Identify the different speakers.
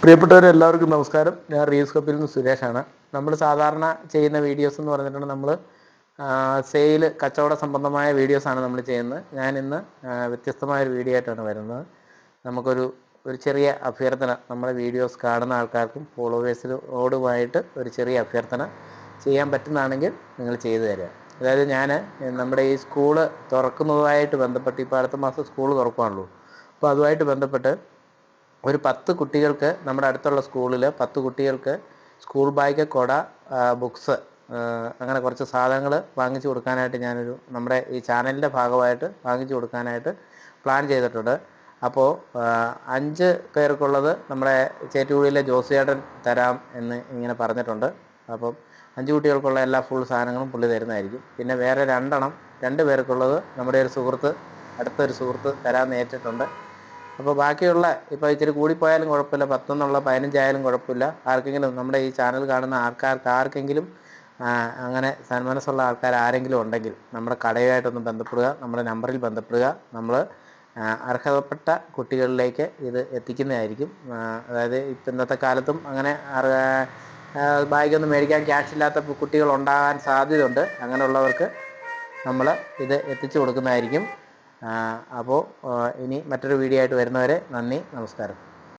Speaker 1: പ്രിയപ്പെട്ടവരെല്ലാവർക്കും നമസ്കാരം. ഞാൻ റീൽസ് കപ്പിൽ നിന്ന് സുരേഷാണ്. നമ്മൾ സാധാരണ ചെയ്യുന്ന വീഡിയോസ് എന്ന് പറഞ്ഞിട്ടുണ്ടെങ്കിൽ നമ്മൾ സെയിൽ കച്ചവട സംബന്ധമായ വീഡിയോസാണ് നമ്മൾ ചെയ്യുന്നത്. ഞാനിന്ന് വ്യത്യസ്തമായൊരു വീഡിയോ ആയിട്ടാണ് വരുന്നത്. നമുക്കൊരു ചെറിയ അഭ്യർത്ഥന, നമ്മുടെ വീഡിയോസ് കാണുന്ന ആൾക്കാർക്കും ഫോളോവേഴ്സിനോടുമായിട്ട് ഒരു ചെറിയ അഭ്യർത്ഥന ചെയ്യാൻ പറ്റുന്നതാണെങ്കിൽ നിങ്ങൾ ചെയ്തു തരിക. അതായത് നമ്മുടെ ഈ സ്കൂള് തുറക്കുന്നതുമായിട്ട് ബന്ധപ്പെട്ട്, ഇപ്പോൾ അടുത്ത മാസം സ്കൂൾ തുറക്കുകയാണല്ലോ, അപ്പോൾ അതുമായിട്ട് ബന്ധപ്പെട്ട് ഒരു 10 കുട്ടികൾക്ക്, നമ്മുടെ അടുത്തുള്ള സ്കൂളിൽ 10 കുട്ടികൾക്ക് സ്കൂൾ ബാഗ്, കൊട, ബുക്സ്, അങ്ങനെ കുറച്ച് സാധനങ്ങൾ വാങ്ങിച്ചു കൊടുക്കാനായിട്ട് നമ്മുടെ ഈ ചാനലിൻ്റെ ഭാഗമായിട്ട് വാങ്ങിച്ചു കൊടുക്കാനായിട്ട് പ്ലാൻ ചെയ്തിട്ടുണ്ട്. അപ്പോൾ 5 പേർക്കുള്ളത് നമ്മുടെ ചേറ്റുകുഴിയിലെ ജോസിയേട്ടൻ തരാം എന്ന് ഇങ്ങനെ പറഞ്ഞിട്ടുണ്ട്. അപ്പം 5 കുട്ടികൾക്കുള്ള എല്ലാ ഫുൾ സാധനങ്ങളും പുള്ളി തരുന്നതായിരിക്കും. പിന്നെ വേറെ 2 പേർക്കുള്ളത് നമ്മുടെ അടുത്തൊരു സുഹൃത്ത് തരാമെന്ന് ഏറ്റിട്ടുണ്ട്. അപ്പോൾ ബാക്കിയുള്ള, ഇപ്പോൾ ഇച്ചിരി കൂടിപ്പോയാലും കുഴപ്പമില്ല, 10 എന്നുള്ള 15 ആയാലും കുഴപ്പമില്ല. ആർക്കെങ്കിലും, നമ്മുടെ ഈ ചാനൽ കാണുന്ന ആർക്കെങ്കിലും അങ്ങനെ സന്മനസ്സുള്ള ആൾക്കാർ ആരെങ്കിലും ഉണ്ടെങ്കിൽ നമ്മുടെ കടയുമായിട്ടൊന്ന് ബന്ധപ്പെടുക, നമ്മുടെ നമ്പറിൽ ബന്ധപ്പെടുക. നമ്മൾ അർഹതപ്പെട്ട കുട്ടികളിലേക്ക് ഇത് എത്തിക്കുന്നതായിരിക്കും. അതായത് ഇന്നത്തെ കാലത്തും അങ്ങനെ ബാഗൊന്നും മേടിക്കാൻ ക്യാഷ് ഇല്ലാത്ത കുട്ടികൾ ഉണ്ടാകാൻ സാധ്യതയുണ്ട്. അങ്ങനെയുള്ളവർക്ക് നമ്മൾ ഇത് എത്തിച്ചു കൊടുക്കുന്നതായിരിക്കും. അപ്പോൾ ഇനി മറ്റൊരു വീഡിയോ ആയിട്ട് വരുന്നവരെ നന്ദി, നമസ്കാരം.